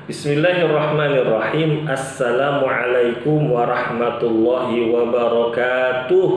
Bismillahirrahmanirrahim. Assalamualaikum warahmatullahi wabarakatuh.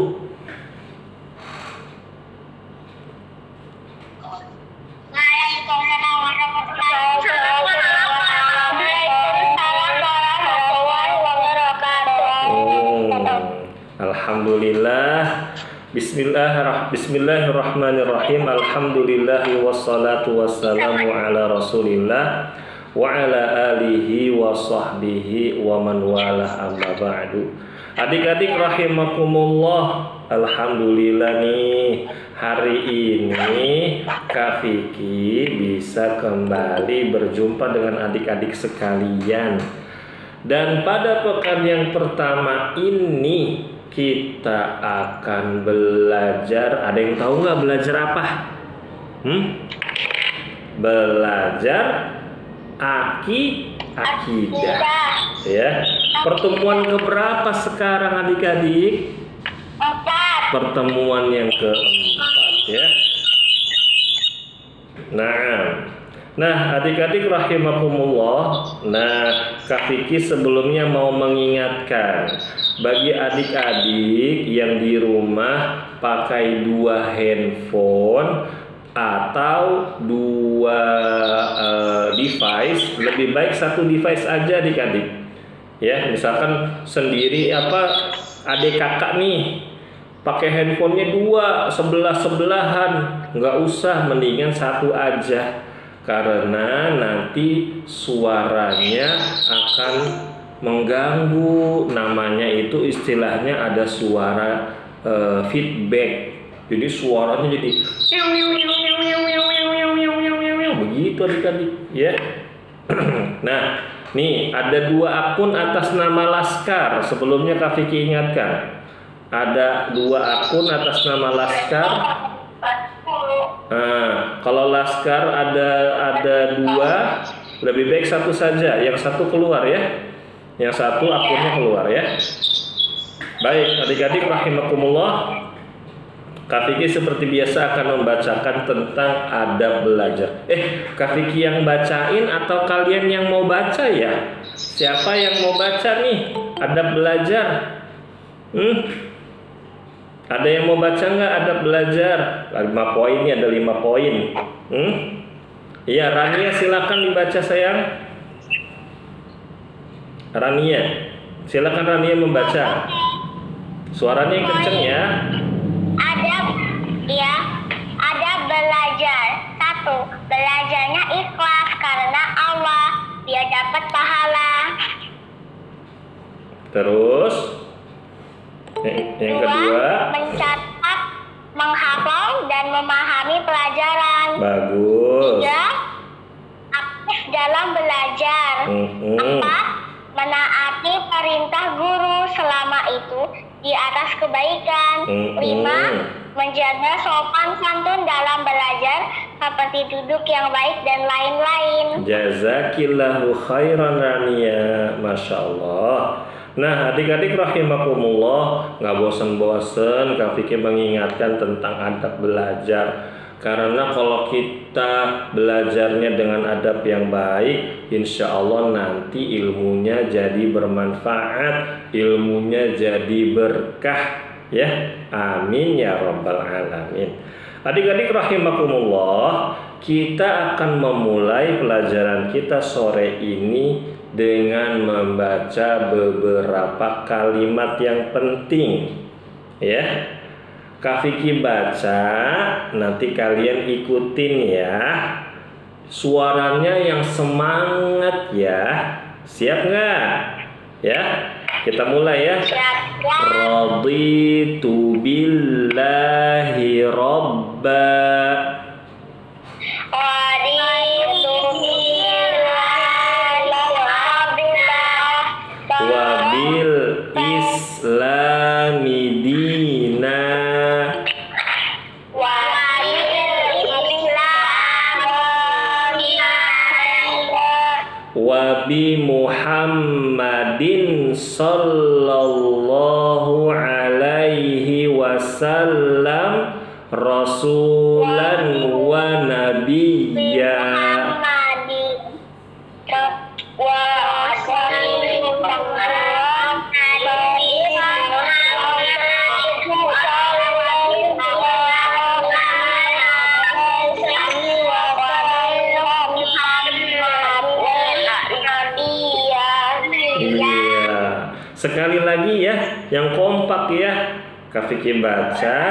Alhamdulillah. Bismillahirrahmanirrahim. Alhamdulillahi wassalatu wassalamu ala rasulillah wa ala alihi wa sahbihi wa man wala amma ba'du. Adik-adik rahimakumullah, alhamdulillah nih hari ini Kak Vicky bisa kembali berjumpa dengan adik-adik sekalian. Dan pada pekan yang pertama ini kita akan belajar. Ada yang tahu nggak belajar apa? Belajar akidah. Ya. Pertemuan keberapa sekarang adik-adik? Pertemuan yang keempat ya. Nah adik-adik rahimakumullah. Nah Kak Vicky sebelumnya mau mengingatkan bagi adik-adik yang di rumah pakai 2 handphone atau 2 device, lebih baik 1 device aja adik-adik ya. Misalkan sendiri adik kakak nih pakai handphonenya 2 sebelah-sebelahan, nggak usah, mendingan 1 aja, karena nanti suaranya akan mengganggu. Namanya itu istilahnya ada suara feedback. Jadi suaranya jadi begitu adik-adik ya. Nah nih ada 2 akun atas nama Laskar. Sebelumnya Kak Vicky ingatkan, ada 2 akun atas nama Laskar. Kalau Laskar ada 2, lebih baik 1 saja, yang 1 keluar ya. Yang 1 akunnya keluar ya. Baik adik-adik rahimakumullah, Kak Vicky seperti biasa akan membacakan tentang adab belajar. Kak Vicky yang bacain atau kalian yang mau baca ya? Siapa yang mau baca nih adab belajar? Ada yang mau baca nggak adab belajar? 5 poin nih, ada 5 poin. Iya, Rania silakan dibaca sayang. Rania, silakan Rania membaca. Suaranya yang kenceng ya. Adab belajar. 1. Belajarnya ikhlas karena Allah, biar dapat pahala. Terus yang 2. kedua, Mencatat, menghafal dan memahami pelajaran. bagus. 3. Aktif dalam belajar. 4. Menaati perintah guru selama itu di atas kebaikan. 5. Menjaga sopan santun dalam belajar seperti duduk yang baik dan lain-lain. Jazakillahu khairan Rania, Masya Allah. Nah adik-adik rahimakumullah, nggak bosen-bosen Kak Vicky mengingatkan tentang adab belajar. Karena kalau kita belajarnya dengan adab yang baik, insya Allah nanti ilmunya jadi bermanfaat, ilmunya jadi berkah ya. Amin ya rabbal alamin. Adik-adik rahimakumullah, kita akan memulai pelajaran kita sore ini dengan membaca beberapa kalimat yang penting ya. Kak Vicky baca, nanti kalian ikutin ya. Suaranya yang semangat ya. Siap nggak? Ya, kita mulai ya. Raditu billahi robba. Wabil islami dina. Wabi Muhammadin sallallahu alaihi wasallam rasulan wa nabiyya. Sekali lagi ya, yang kompak ya. Kak Vicky baca,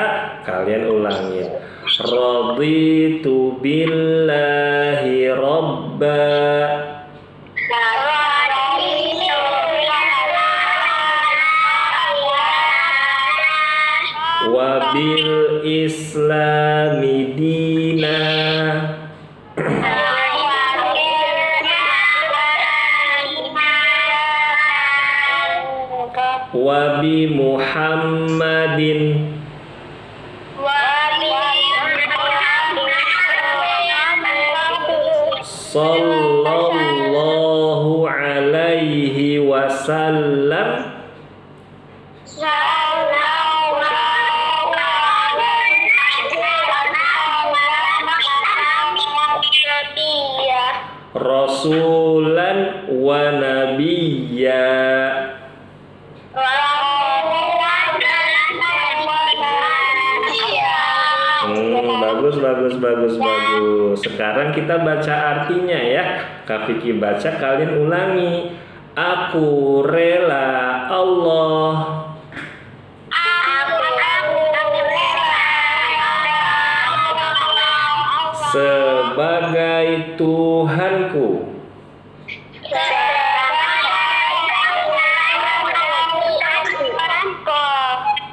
kalian ulangin. Raditu billahi robba. Wabil islami dina. Wabi Muhammadin sallallahu alaihi wasallam rasulan wa nabiyya. Bagus. Sekarang kita baca artinya ya. Kak Vicky baca, kalian ulangi. Aku rela Allah sebagai Tuhanku.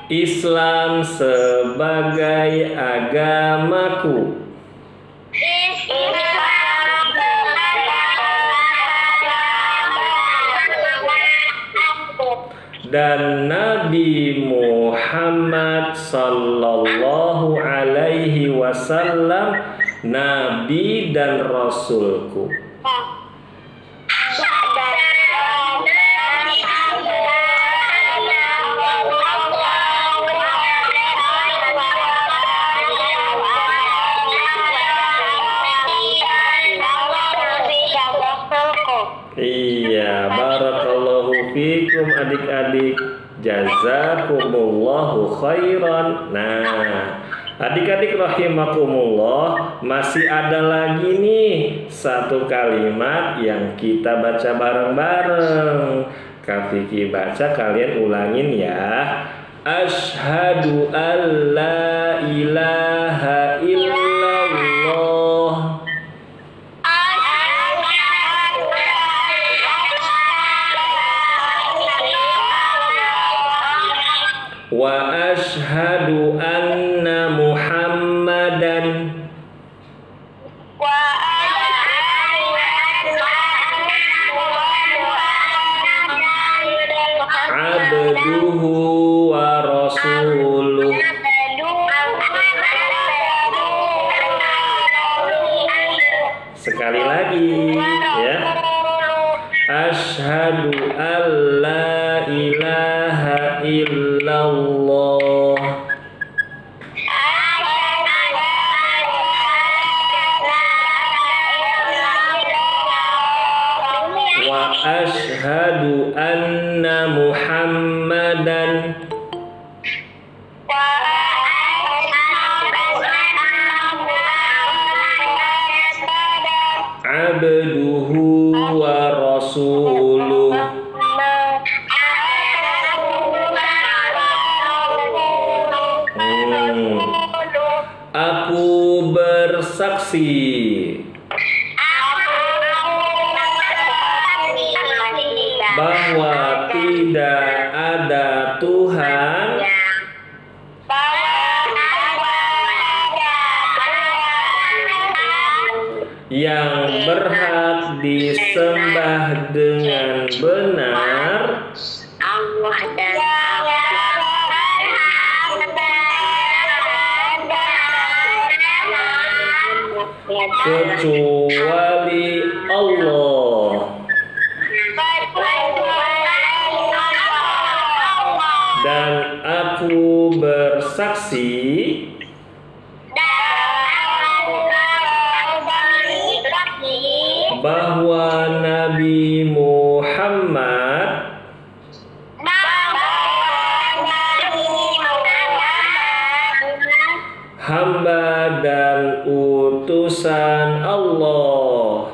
Islam sebagai agamaku. Dan Nabi Muhammad sallallahu alaihi wasallam Nabi dan Rasulku. Iya, barakallahu fikum adik-adik, jazakumullahu khairan. Nah, adik-adik rahimakumullah, masih ada lagi nih satu kalimat yang kita baca bareng-bareng. Kak Vicky baca, kalian ulangin ya. Asyhadu an la ilaha illallah. Wa asyhadu anna Muhammadan abduhu wa rasuluh. Sekali lagi ya. Asyhadu an la ilaha illallah. Wa asyhadu anna Muhammadan abduhu wa rasuluh. Aku bersaksi bahwa tidak ada Tuhan yang berhak disembah dengan benar kecuali Allah. Dan aku bersaksi bahwa bahwa Nabi Muhammad hamba dan utusan Allah.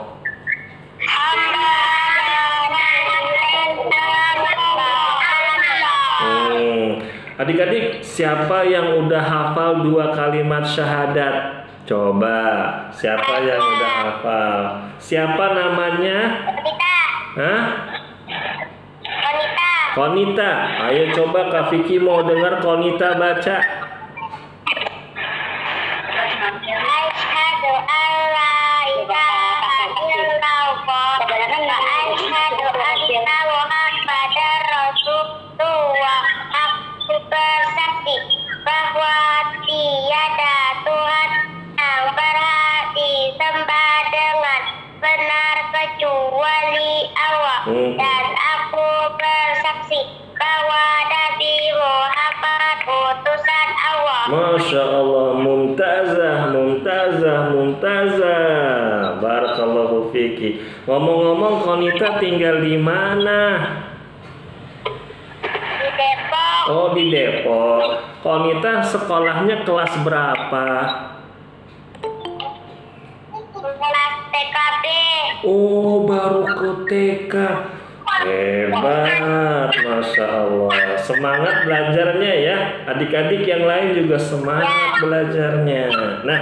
Adik-adik, siapa yang udah hafal 2 kalimat syahadat? Coba, siapa yang udah hafal? Siapa namanya? Konita. Hah? Konita. Konita. Ayo coba Kak Vicky mau dengar Konita baca. Asyhadu alla ilaha illallah wa asyhadu anna Muhammadar Rasulullah. Aku bersaksi bahwa tiada Tuhan yang berhak disembah dengan benar kecuali Allah, dan aku bersaksi bahwa Nabi Muhammad utusan Allah. Masya Allah, mumtazah, mumtazah, mumtazah. Barakallahu fiki. Ngomong-ngomong, Konita tinggal di mana? Di Depok. Oh, di Depok. Konita sekolahnya kelas berapa? Kelas TKB. Oh, baru ke TK. Hebat, Masya Allah. Semangat belajarnya ya. Adik-adik yang lain juga semangat belajarnya. Nah,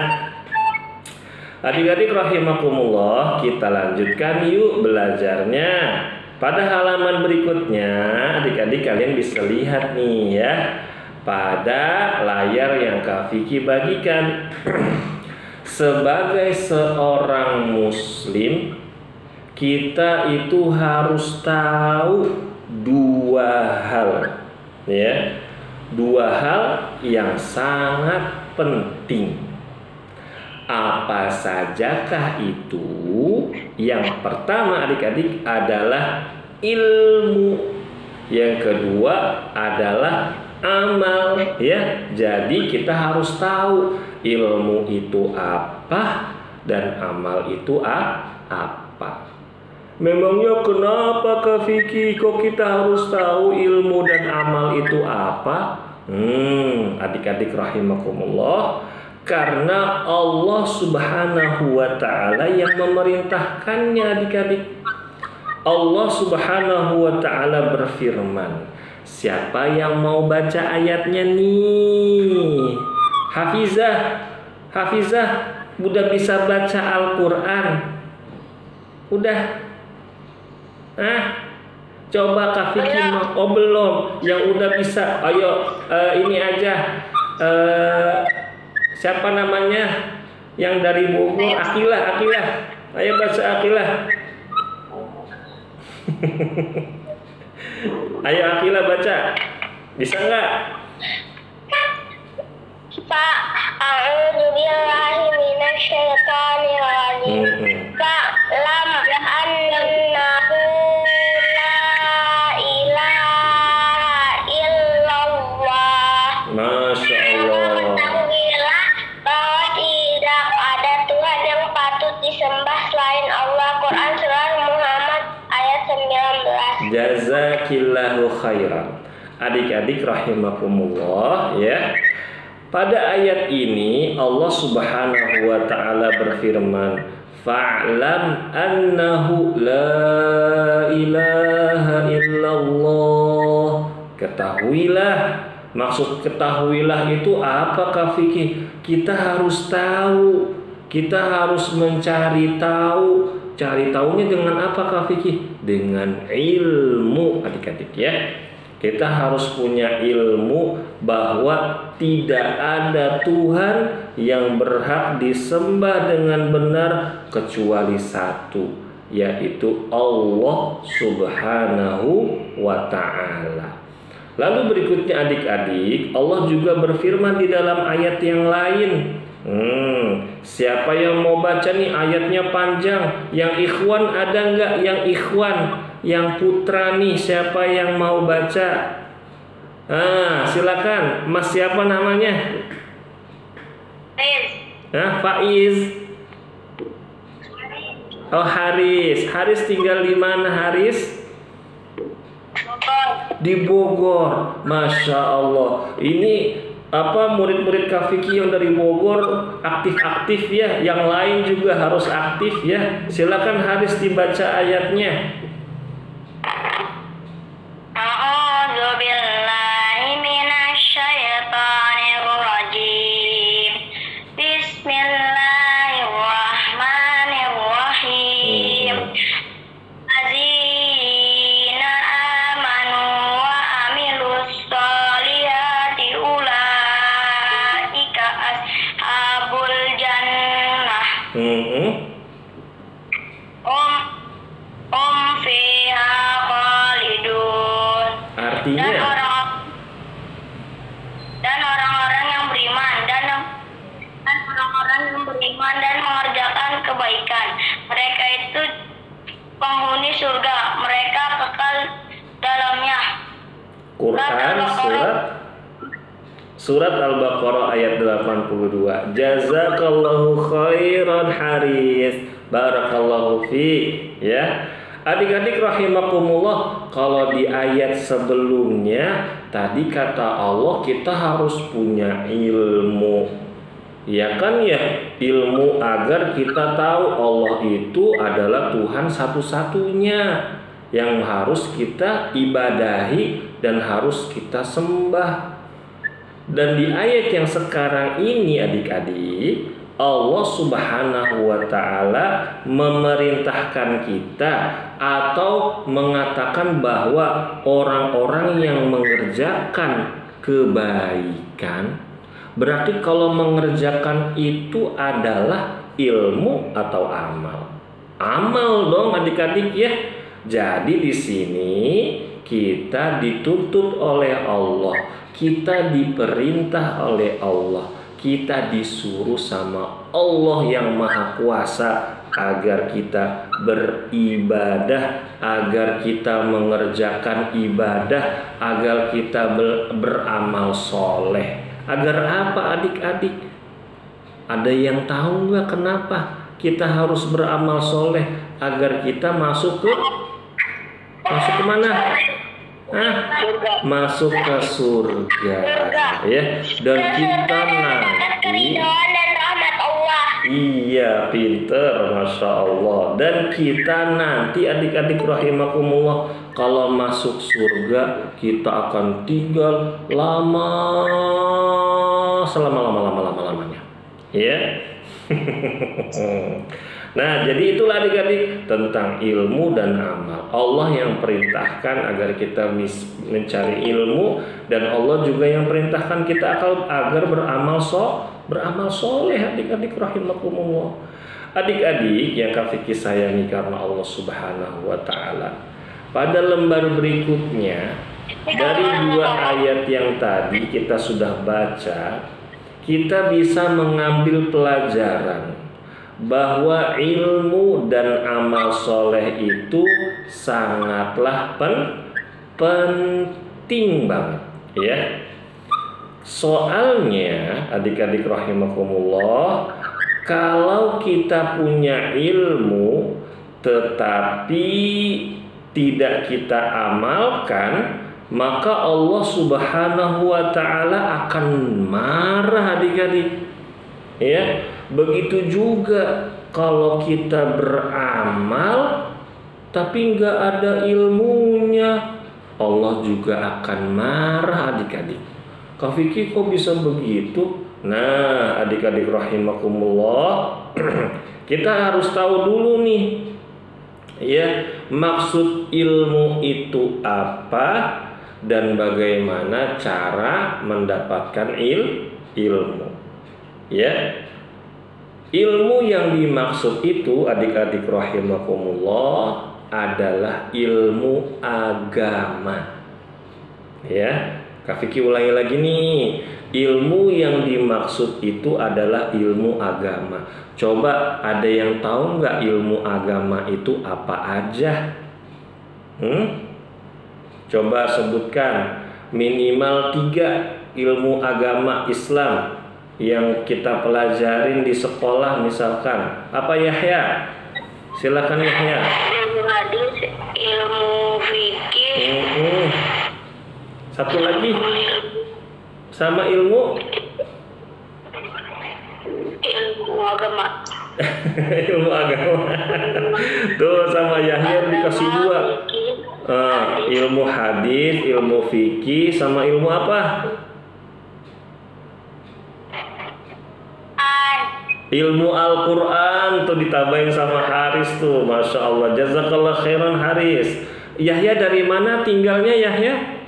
adik-adik rahimakumullah, kita lanjutkan yuk belajarnya. Pada halaman berikutnya, adik-adik kalian bisa lihat nih ya, pada layar yang Kak Vicky bagikan. Sebagai seorang muslim, kita itu harus tahu 2 hal ya. 2 hal yang sangat penting. Apa sajakah itu? Yang pertama adik-adik adalah ilmu. Yang kedua adalah amal ya. Jadi kita harus tahu ilmu itu apa dan amal itu apa. Memangnya kenapa Kak Vicky kok kita harus tahu ilmu dan amal itu apa? Adik-adik rahimakumullah, karena Allah Subhanahu wa ta'ala yang memerintahkannya adik-adik. Allah Subhanahu wa ta'ala berfirman. Siapa yang mau baca ayatnya nih? Hafizah, udah bisa baca Al-Quran? Udah? Coba Kak Vicky mau. Oh belum. Yang udah bisa, ayo ini aja. Siapa namanya? Yang dari Bogor, Akilah. Ayo baca Akilah. Ayo Akilah baca. Bisa nggak? Pak, a'udzubillahi minasyaitonir rajim. Fa'lam annahu la ilaha illallah. Masya Allah. Ketahuilah bahwa tidak ada Tuhan yang patut disembah selain Allah. Quran surah Muhammad ayat 19. Jazakillahu khairan. Adik-adik rahimakumullah ya. Pada ayat ini Allah Subhanahu wa ta'ala berfirman, fa'lam annahu la ilaha illallah. Ketahuilah. Maksud ketahuilah itu apa Kak Vicky? Kita harus tahu. Kita harus mencari tahu. Cari tahunya dengan apa Kak Vicky? Dengan ilmu adik-adik ya. Kita harus punya ilmu bahwa tidak ada Tuhan yang berhak disembah dengan benar kecuali satu, yaitu Allah Subhanahu wa ta'ala. Lalu berikutnya adik-adik, Allah juga berfirman di dalam ayat yang lain. Siapa yang mau baca nih, ayatnya panjang. Yang ikhwan ada nggak? Yang ikhwan, yang putra nih, siapa yang mau baca? Silakan. Mas siapa namanya? Faiz. Faiz. Oh, Haris. Haris tinggal di mana, Haris? Di Bogor. Masya Allah. Ini apa, murid-murid Kak Vicky yang dari Bogor aktif-aktif ya. Yang lain juga harus aktif ya. Silakan Haris dibaca ayatnya. Dan mengerjakan kebaikan, mereka itu penghuni surga, mereka kekal dalamnya. Quran surat Al-Baqarah ayat 82. Jazakallahu khairan Haris, barakallahu fi. Ya, adik-adik rahimakumullah, kalau di ayat sebelumnya tadi kata Allah kita harus punya ilmu. Ya kan ya, ilmu agar kita tahu Allah itu adalah Tuhan satu-satunya yang harus kita ibadahi dan harus kita sembah. Dan di ayat yang sekarang ini adik-adik, Allah Subhanahu wa ta'ala memerintahkan kita atau mengatakan bahwa orang-orang yang mengerjakan kebaikan, berarti kalau mengerjakan itu adalah ilmu atau amal. Amal dong adik-adik ya. Jadi di sini kita dituntut oleh Allah, kita diperintah oleh Allah, kita disuruh sama Allah yang Maha Kuasa agar kita beribadah, agar kita mengerjakan ibadah, agar kita beramal soleh. Agar apa adik-adik? Ada yang tahu nggak kenapa kita harus beramal soleh? Agar kita masuk ke mana? Masuk ke surga ya. Dan kita nanti, iya pinter, Masya Allah. Dan kita nanti adik-adik rahimakumullah, kalau masuk surga kita akan tinggal lama, selama-lamanya ya. Nah, jadi itulah adik-adik tentang ilmu dan amal. Allah yang perintahkan agar kita mencari ilmu, dan Allah juga yang perintahkan kita agar beramal soleh adik-adik rahimakumullah. Adik-adik yang Kak Vicky sayangi karena Allah Subhanahu wa ta'ala, pada lembar berikutnya dari 2 ayat yang tadi kita sudah baca, kita bisa mengambil pelajaran bahwa ilmu dan amal soleh itu sangatlah penting banget ya. Soalnya adik-adik rahimakumullah, kalau kita punya ilmu tetapi tidak kita amalkan, maka Allah Subhanahu wa ta'ala akan marah adik-adik ya. Begitu juga kalau kita beramal tapi nggak ada ilmunya, Allah juga akan marah adik-adik. Kak Vicky kok bisa begitu? Nah adik-adik rahimakumullah, kita harus tahu dulu nih ya, maksud ilmu itu apa dan bagaimana cara mendapatkan ilmu ya. Ilmu yang dimaksud itu adik-adik rahimakumullah adalah ilmu agama ya. Kak Vicky ulangi lagi nih, ilmu yang dimaksud itu adalah ilmu agama. Coba ada yang tahu nggak ilmu agama itu apa aja? Coba sebutkan minimal 3 ilmu agama Islam yang kita pelajarin di sekolah misalkan. Apa Yahya? Silakan Yahya. Ilmu hadis, ilmu fikih. Satu lagi. Sama ilmu agama. Ilmu agama. Tuh sama Yahya dikasih 2. Ilmu hadis, ilmu fikih, sama ilmu apa? Ilmu Al-Quran tuh ditambahin sama Haris tuh. Masya Allah, jazakallah khairan Haris. Yahya dari mana tinggalnya Yahya?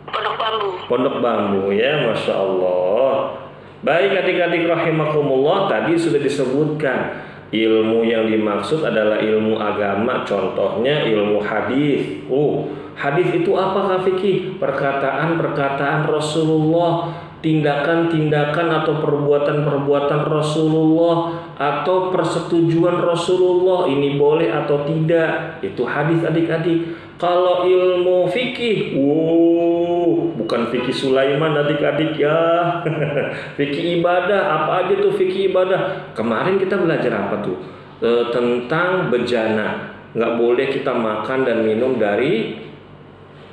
Pondok Bambu. Pondok Bambu ya, Masya Allah. Baik adik-adik rahimakumullah, tadi sudah disebutkan ilmu yang dimaksud adalah ilmu agama. Contohnya ilmu hadis. Hadis itu apa Kak Fikih? Perkataan-perkataan Rasulullah, tindakan-tindakan atau perbuatan-perbuatan Rasulullah, atau persetujuan Rasulullah ini boleh atau tidak. Itu hadis adik-adik. Kalau ilmu fikih, bukan fikih Sulaiman adik-adik ya. Fikih ibadah, apa aja tuh fikih ibadah? Kemarin kita belajar apa tuh? Tentang bejana. Nggak boleh kita makan dan minum dari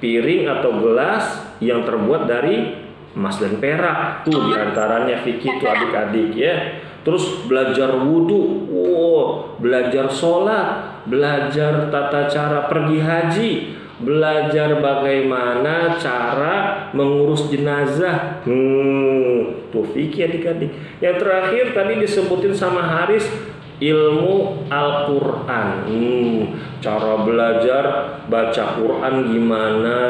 piring atau gelas yang terbuat dari emas dan perak. Tuh diantaranya fikih tuh adik-adik ya. Terus belajar wudhu, belajar sholat, belajar tata cara pergi haji, belajar bagaimana cara mengurus jenazah. Tuh fikih adik-adik. Yang terakhir tadi disebutin sama Haris, ilmu Al-Quran. Cara belajar baca Quran gimana,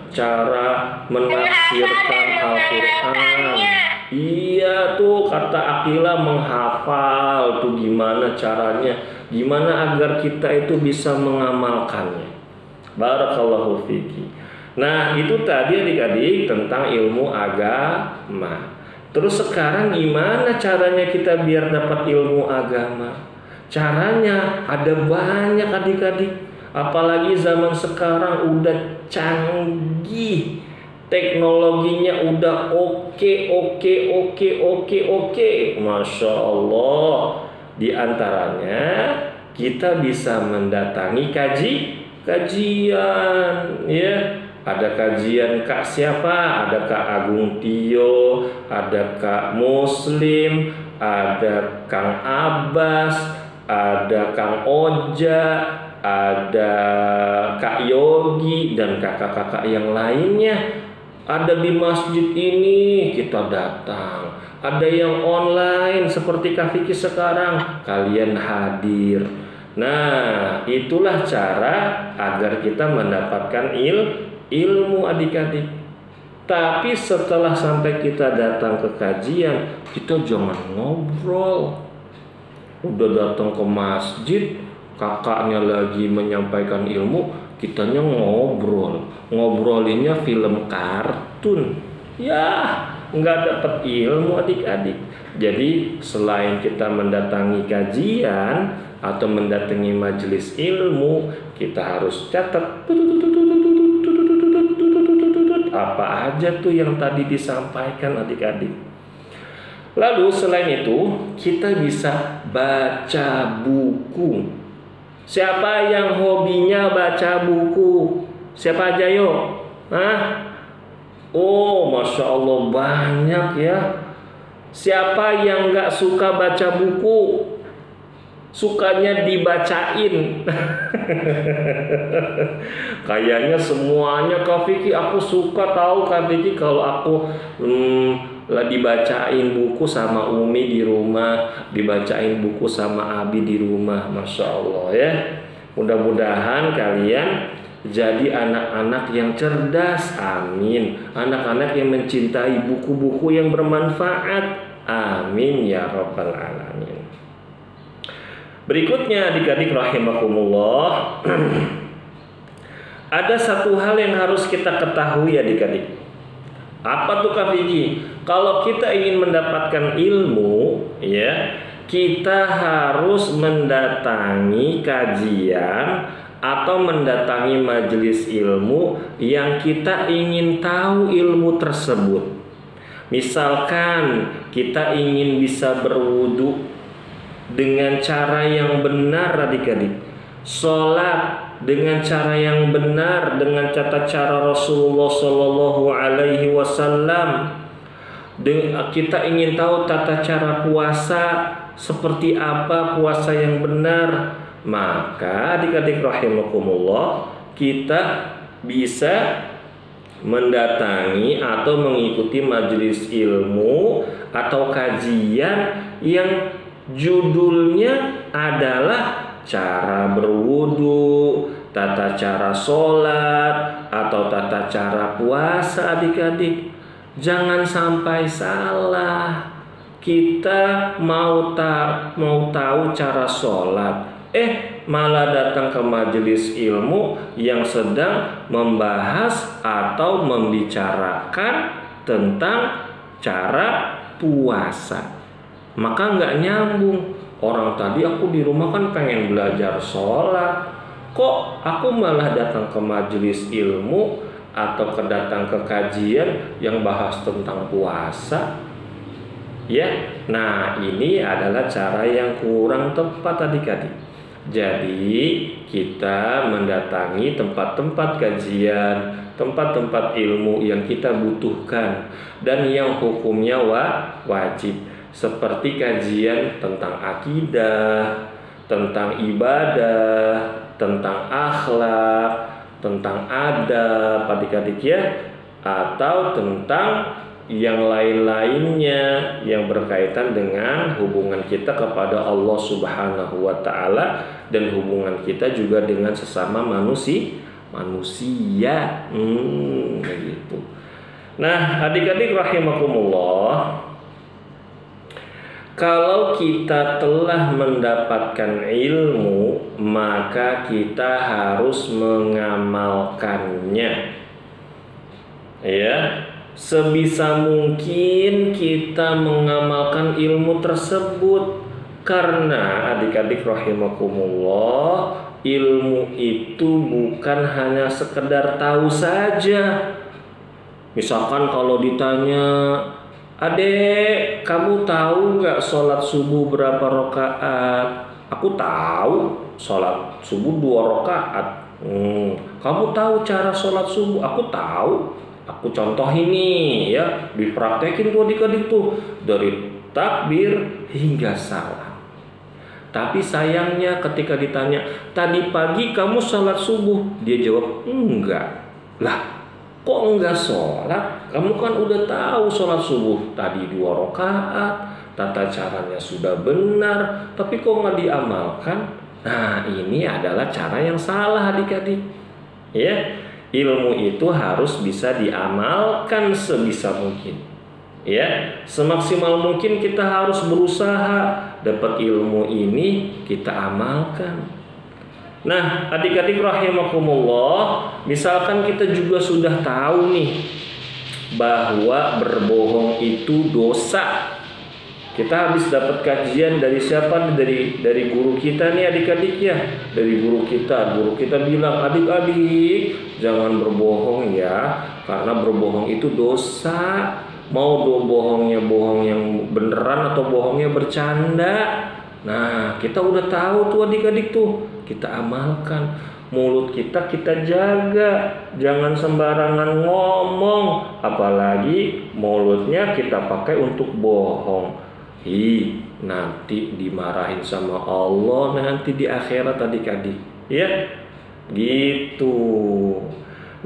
cara menafsirkan Al-Quran. Iya tuh kata Akila, menghafal tuh gimana caranya, gimana agar kita itu bisa mengamalkannya. Barakallahu fiki. Nah itu tadi adik-adik tentang ilmu agama. Terus sekarang gimana caranya kita biar dapat ilmu agama? Caranya ada banyak adik-adik. Apalagi zaman sekarang udah canggih. Teknologinya udah oke. Masya Allah. Di antaranya kita bisa mendatangi kajian ya. Ada kajian Kak siapa? Ada Kak Agung Tio, ada Kak Muslim, ada Kang Abbas, ada Kang Oja, ada Kak Yogi dan kakak-kakak yang lainnya. Ada di masjid ini kita datang. Ada yang online seperti Kak Fikih sekarang, kalian hadir. Nah, itulah cara agar kita mendapatkan ilmu adik-adik. Tapi setelah sampai kita datang ke kajian, kita jangan ngobrol. Udah datang ke masjid, kakaknya lagi menyampaikan ilmu, kitanya ngobrol. Ngobrolinnya film kartun. Ya, nggak dapat ilmu adik-adik. Jadi selain kita mendatangi kajian atau mendatangi majelis ilmu, kita harus catat apa aja tuh yang tadi disampaikan adik-adik. Lalu selain itu kita bisa baca buku. Siapa yang hobinya baca buku? Siapa aja yuk? Masya Allah banyak ya. Siapa yang gak suka baca buku? Sukanya dibacain. Kayaknya semuanya Kak Fikih, aku suka tahu Kak Fikih kalau aku dibacain buku sama Umi di rumah, dibacain buku sama Abi di rumah. Masya Allah ya. Mudah-mudahan kalian jadi anak-anak yang cerdas. Amin. Anak-anak yang mencintai buku-buku yang bermanfaat. Amin ya rabbal alamin. Berikutnya adik-adik rahimakumullah. Ada satu hal yang harus kita ketahui adik-adik. Apa tuh Kak Fikih? Kalau kita ingin mendapatkan ilmu ya, kita harus mendatangi kajian atau mendatangi majelis ilmu yang kita ingin tahu ilmu tersebut. Misalkan kita ingin bisa berwudu, dengan cara yang benar adik-adik. Sholat dengan cara yang benar, dengan tata cara Rasulullah Shallallahu Alaihi Wasallam. Kita ingin tahu tata cara puasa seperti apa, puasa yang benar, maka adik-adik rahimakumullah, kita bisa mendatangi atau mengikuti majelis ilmu atau kajian yang judulnya adalah cara berwudu, tata cara sholat, atau tata cara puasa adik-adik. Jangan sampai salah. Kita mau tahu cara sholat, malah datang ke majelis ilmu yang sedang membahas atau membicarakan tentang cara puasa. Maka nggak nyambung. Orang tadi aku di rumah kan pengen belajar sholat, kok aku malah datang ke majelis ilmu atau datang ke kajian yang bahas tentang puasa, ya. Nah, ini adalah cara yang kurang tepat adik-adik. Jadi kita mendatangi tempat-tempat kajian, tempat-tempat ilmu yang kita butuhkan dan yang hukumnya wajib, seperti kajian tentang akidah, tentang ibadah, tentang akhlak, tentang adab adik-adik ya, atau tentang yang lain-lainnya yang berkaitan dengan hubungan kita kepada Allah Subhanahu wa Ta'ala dan hubungan kita juga dengan sesama manusia. Begitu. Nah, adik-adik rahimakumullah, kalau kita telah mendapatkan ilmu, maka kita harus mengamalkannya. Ya, sebisa mungkin kita mengamalkan ilmu tersebut, karena adik-adik rahimakumullah, ilmu itu bukan hanya sekedar tahu saja. Misalkan kalau ditanya, "Adek, kamu tahu nggak sholat subuh berapa rakaat?" Aku tahu, sholat subuh 2 rakaat. Kamu tahu cara sholat subuh? Aku tahu. Aku contoh ini ya, dipraktekin tuh adik-adik tuh dari takbir hingga salam. Tapi sayangnya ketika ditanya, "Tadi pagi kamu sholat subuh?" Dia jawab, "Enggak." Lah, kok enggak sholat? Kamu kan udah tahu sholat subuh tadi 2 rakaat, tata caranya sudah benar, tapi kok nggak diamalkan? Nah, ini adalah cara yang salah adik-adik. Ya, ilmu itu harus bisa diamalkan sebisa mungkin. Ya, semaksimal mungkin kita harus berusaha dapat ilmu ini kita amalkan. Nah, adik-adik rahimakumullah, misalkan kita juga sudah tahu nih bahwa berbohong itu dosa. Kita habis dapat kajian dari siapa? Dari guru kita nih adik-adik ya. Dari guru kita bilang, "Adik-adik, jangan berbohong ya, karena berbohong itu dosa. Mau bohongnya bohong yang beneran atau bohongnya bercanda." Nah, kita udah tahu tuh adik-adik tuh, kita amalkan. Mulut kita jaga, jangan sembarangan ngomong, apalagi mulutnya kita pakai untuk bohong. Nanti dimarahin sama Allah nanti di akhirat adik-adik, ya. Gitu.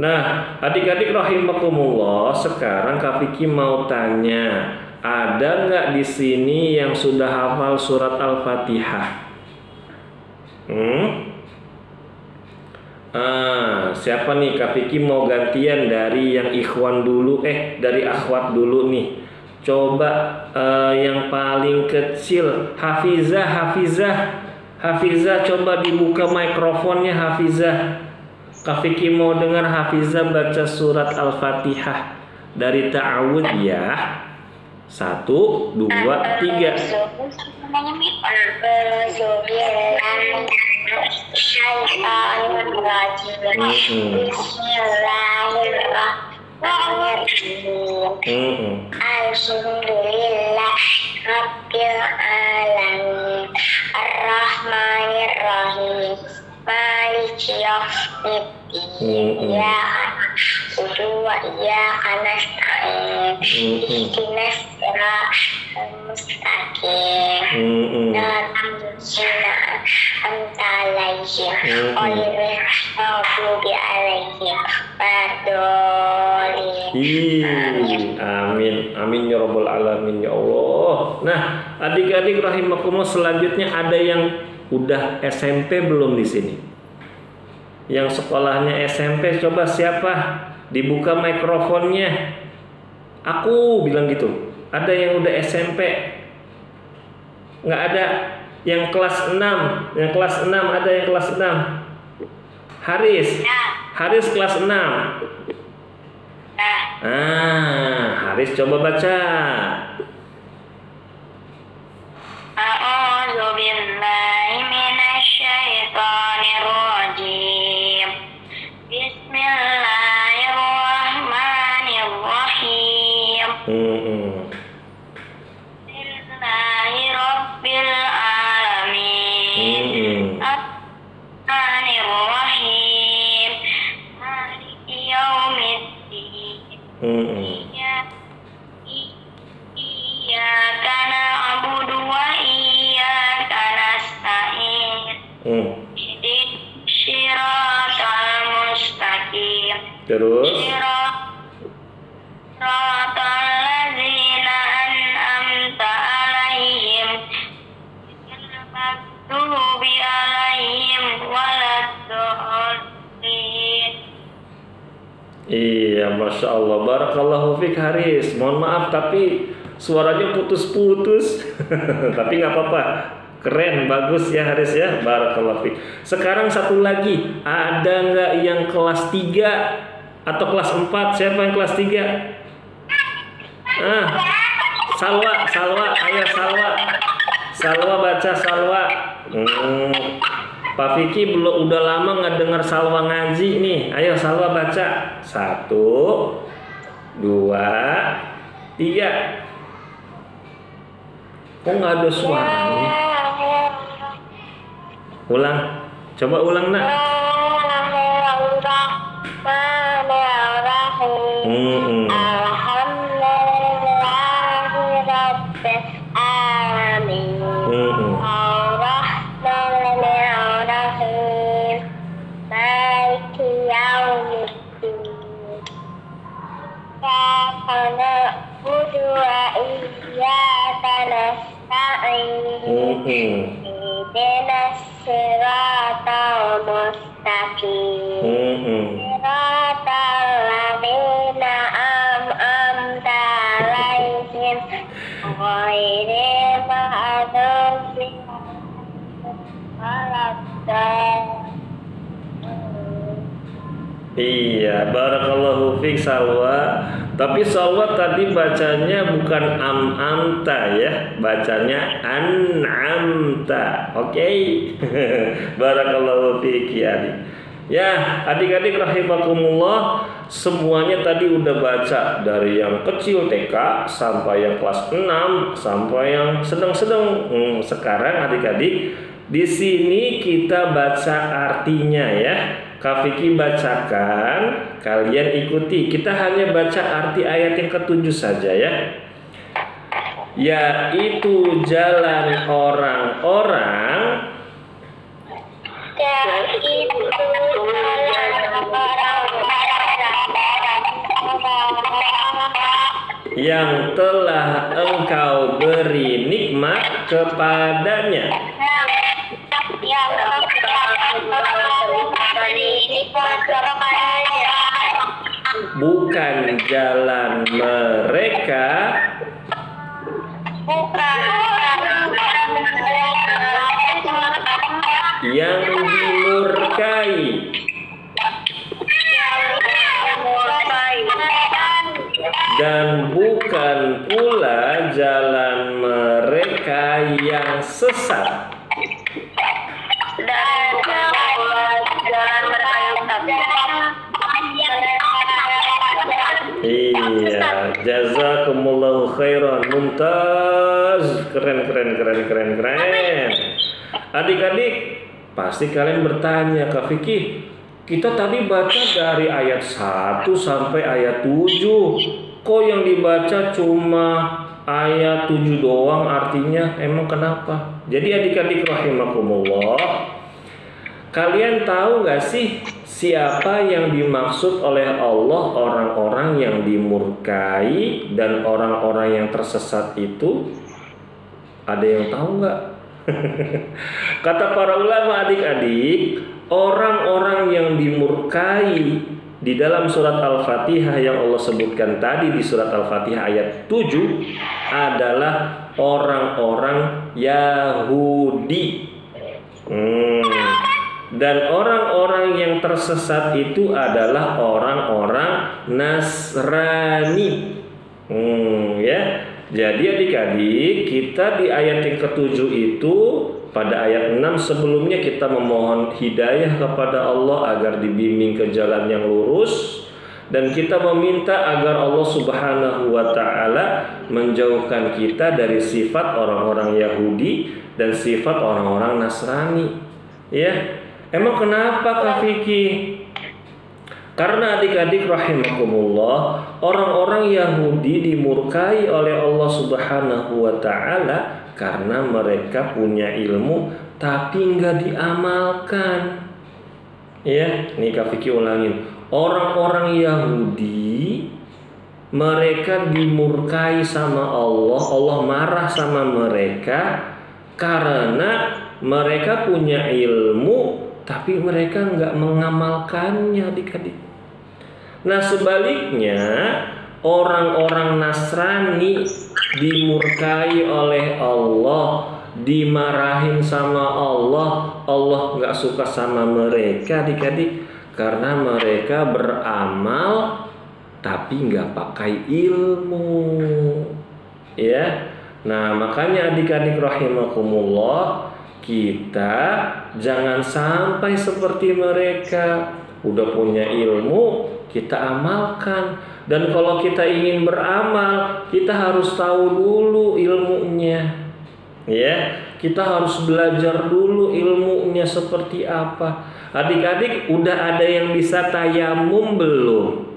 Nah, adik-adik rahimakumullah, sekarang Kak Vicky mau tanya, ada nggak di sini yang sudah hafal surat Al-Fatihah? Siapa nih? Kak Vicky mau gantian dari yang ikhwan dulu, dari akhwat dulu nih. Coba yang paling kecil, Hafizah, coba dibuka mikrofonnya Hafizah. Kak Vicky mau dengar Hafizah baca surat Al-Fatihah dari ta'awud ya. 1, 2, 3. Bismillahirrahmanirrahim. Alhamdulillah Rabbil alamin. maliki yaumiddin na'budu wa iyyaka nasta'in ihdinas siratal mustaqim siratal ladzina an'amta 'alaihim ghairil maghdubi 'alaihim waladdallin. Amin, amin ya rabbal alamin ya Allah. Nah, adik-adik rahimakumullah, selanjutnya ada yang udah SMP belum di sini? Yang sekolahnya SMP, coba siapa? Dibuka mikrofonnya. Aku bilang gitu. Ada yang udah SMP? Nggak ada. Yang kelas 6, yang kelas 6 ada yang kelas 6. Haris kelas 6. Haris coba baca. A'udzu billahi minasyaitonir rajim. Bismillahirrahmanirrahim. Bismillahirabbil alamin. Ar-rahmanirrahim. Maliki yaumiddin. Iyyaka na'budu wa iyyaka nasta'in. Ihdinas siratal mustaqim. Terus Siratal ladzina an'amta 'alaihim ghairil maghdubi 'alaihim waladdallin. Iya, Masya Allah, barakallahu fik Haris. Mohon maaf tapi suaranya putus-putus. Tapi nggak apa-apa, keren, bagus ya Haris ya, barakallahu fik. Sekarang satu lagi, ada nggak yang kelas 3 atau kelas 4? Siapa yang kelas 3? Salwa, ayo Salwa baca Salwa. Pak Vicky udah lama nggak dengar Salwa ngaji nih. Ayo Salwa baca. 1, 2, 3. Kok nggak ada suaranya? Ulang, coba ulang nak. Ihdinas siratal mustaqim. Siratal ladzina an'amta 'alaihim ghairil maghdubi 'alaihim. Iya, barakallahu fiik Salwa. Tapi Salwa tadi bacanya bukan amta ya, bacanya an'amta. Oke. Barakallahu fiik ya adik. Ya, adik-adik rahimakumullah, semuanya tadi udah baca dari yang kecil TK sampai yang kelas 6 sampai yang sedang-sedang. Sekarang adik-adik, di sini kita baca artinya ya. Kak Vicky bacakan, kalian ikuti. Kita hanya baca arti ayat yang ke-7 saja ya. Yaitu jalan orang-orang yang telah engkau beri nikmat kepadanya. Bukan jalan mereka yang dimurkai, dan bukan pula jalan mereka yang sesat. Iya, jazakumullahu khairan, mumtaz, keren. Adik-adik, Pasti kalian bertanya, Kak Fikih, kita tadi baca dari ayat 1 sampai ayat 7. Kok yang dibaca cuma ayat 7 doang, artinya emang kenapa? Jadi adik-adik rahimakumullah, kalian tahu gak sih siapa yang dimaksud oleh Allah orang-orang yang dimurkai dan orang-orang yang tersesat itu? Ada yang tahu gak? Kata para ulama adik-adik, orang-orang yang dimurkai di dalam surat Al-Fatihah yang Allah sebutkan tadi di surat Al-Fatihah ayat 7 adalah orang-orang Yahudi. Dan orang-orang yang tersesat itu adalah orang-orang Nasrani. Ya. Jadi adik-adik, kita di ayat yang ke-7 itu, pada ayat 6 sebelumnya kita memohon hidayah kepada Allah agar dibimbing ke jalan yang lurus, dan kita meminta agar Allah Subhanahu wa ta'ala menjauhkan kita dari sifat orang-orang Yahudi dan sifat orang-orang Nasrani. Ya, emang kenapa Kak Fikih? Karena adik-adik rahimakumullah, orang-orang Yahudi dimurkai oleh Allah Subhanahu wa ta'ala karena mereka punya ilmu tapi nggak diamalkan. Ya, nih Kak Fikih ulangin. Orang-orang Yahudi, mereka dimurkai sama Allah, Allah marah sama mereka karena mereka punya ilmu tapi mereka nggak mengamalkannya adik-adik. Nah sebaliknya, orang-orang Nasrani dimurkai oleh Allah, dimarahin sama Allah, Allah nggak suka sama mereka adik-adik karena mereka beramal tapi nggak pakai ilmu. Ya, nah makanya adik-adik rahimakumullah, kita jangan sampai seperti mereka. Udah punya ilmu, kita amalkan. Dan kalau kita ingin beramal, kita harus tahu dulu ilmunya. Ya, kita harus belajar dulu ilmunya seperti apa. Adik-adik, udah ada yang bisa tayamum belum?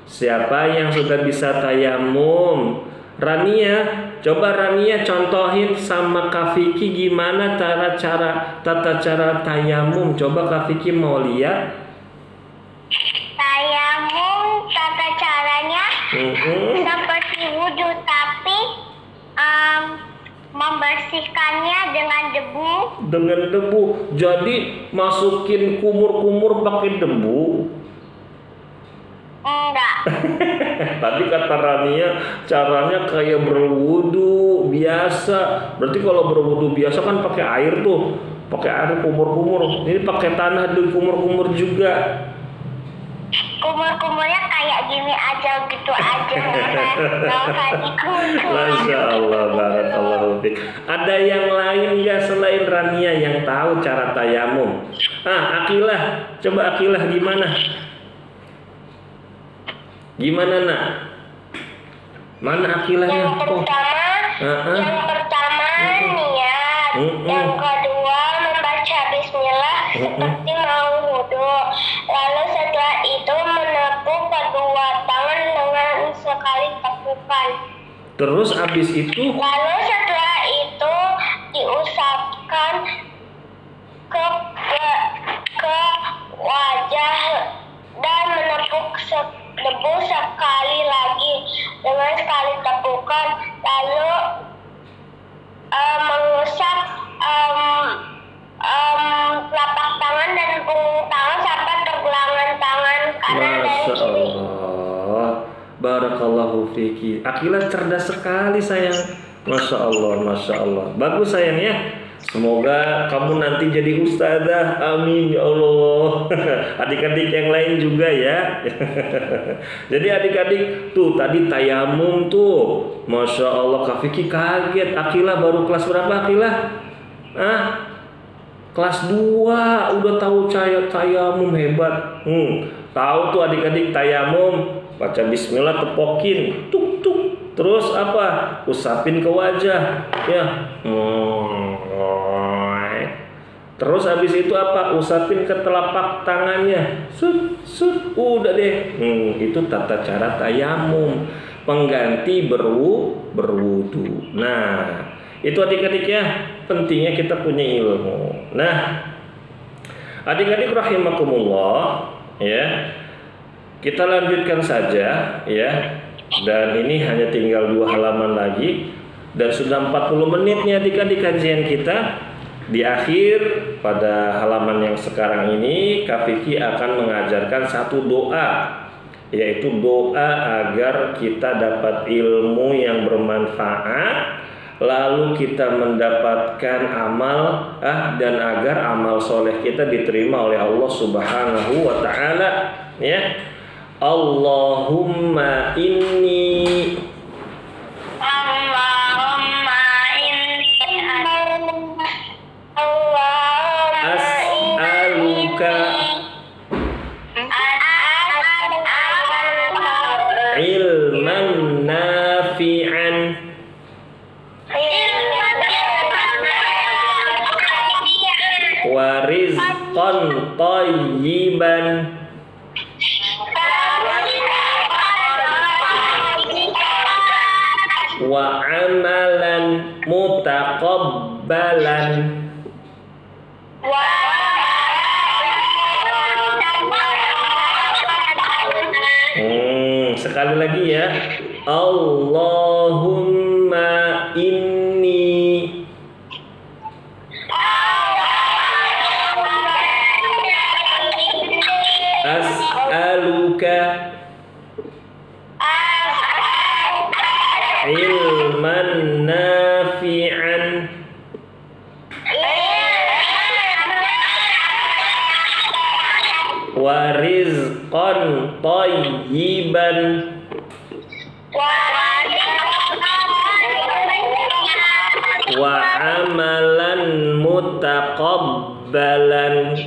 Siapa yang sudah bisa tayamum? Rania, coba Rania contohin sama Kak Fikih gimana tata cara tayamum. Coba Kak Fikih mau lihat. Tayamum tata caranya seperti wudhu, tapi membersihkannya dengan debu. Dengan debu. Jadi masukin kumur-kumur pakai debu? Enggak. Tadi kata Rania caranya kayak berwudu biasa. Berarti kalau berwudu biasa kan pakai air tuh, pakai air kumur-kumur. Ini pakai tanah di kumur-kumur juga. Kumur-kumurnya kayak gini aja gitu aja. Masya Allah, barakallahu fiik. Ada yang lain nggak selain Rania yang tahu cara tayamum? Akilah, coba Akilah gimana? Gimana nak? Mana Akilahnya? Yang pertama niat, yang kedua membaca Bismillah seperti mau wudhu. Lalu setelah itu menepuk kedua tangan dengan sekali tepukan. Terus habis itu? Lalu setelah itu diusapkan ke wajah dan menepuk debu sekali lagi dengan sekali tepukan, lalu mengusap telapak tangan dan punggung tangan sampai pergelangan tangan kanan dan kiri. Barakallahu fiki. Akilah cerdas sekali sayang. Masya Allah, Masya Allah. Bagus sayang ya. Semoga kamu nanti jadi ustazah. Amin ya Allah. Adik-adik yang lain juga ya. Jadi adik-adik tuh tadi tayamum tuh, Masya Allah, Kak Fikih kaget. Akilah baru kelas berapa Akilah? Kelas 2 udah tahu tayamum, hebat. Tahu tuh adik-adik tayamum, baca bismillah tepokin, tuk tuk. Terus apa? Usapin ke wajah, ya. Terus habis itu apa? Usapin ke telapak tangannya. Udah deh. Itu tata cara tayamum, pengganti berwudu. Nah, itu adik-adik ya, pentingnya kita punya ilmu. Nah, adik-adik rahimakumullah, ya. Kita lanjutkan saja ya. Dan ini hanya tinggal 2 halaman lagi dan sudah 40 menit nih adik-adik kajian kita. Di akhir pada halaman yang sekarang ini Kak Vicky akan mengajarkan satu doa, yaitu doa agar kita dapat ilmu yang bermanfaat, lalu kita mendapatkan amal dan agar amal soleh kita diterima oleh Allah Subhanahu wa ta'ala ya. Allahumma inni as'aluka ilman nafi'an wa rizqan thayyiban wa amalan mutaqabbalan. Sekali lagi ya. Allahumma inni as'aluka ilman nafi'an wa rizqan thayyiban wa amalan mutaqabbalan.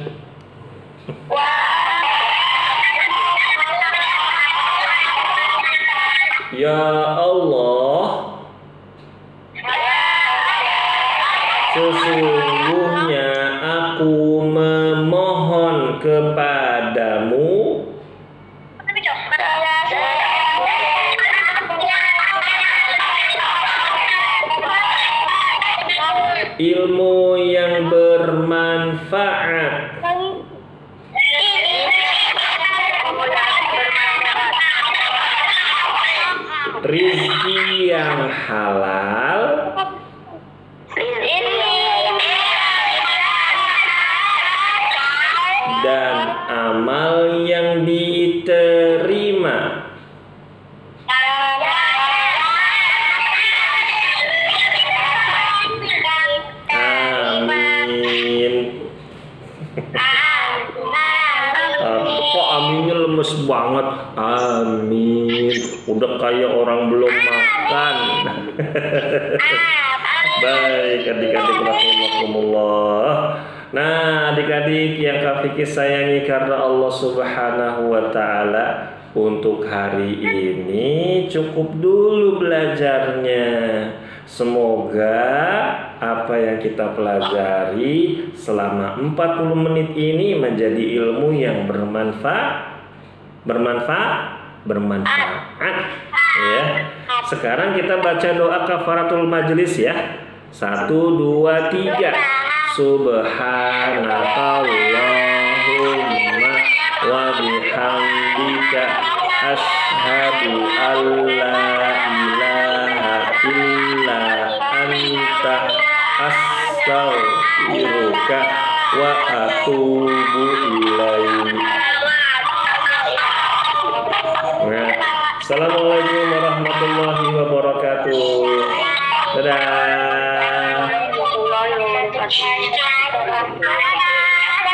Ya Allah, sesungguhnya aku memohon kepadamu ilmu yang bermanfaat, rizki yang halal, dan amal yang diterima. Amin. Kok aminnya lemes banget? Amin. Udah kayak orang belum makan. Baik adik-adik rahimakumullah. Nah adik-adik yang Kak Vicky sayangi karena Allah Subhanahu wa ta'ala, untuk hari ini cukup dulu belajarnya. Semoga apa yang kita pelajari selama 40 menit ini menjadi ilmu yang bermanfaat ya. Sekarang kita baca doa kafaratul majlis ya. 1, 2, 3. Subhanakallahumma wa bihamdika asyhadu an la ilaha illa anta astaghfiruka wa atubu ilaik. Assalamualaikum warahmatullahi wabarakatuh. Dadah.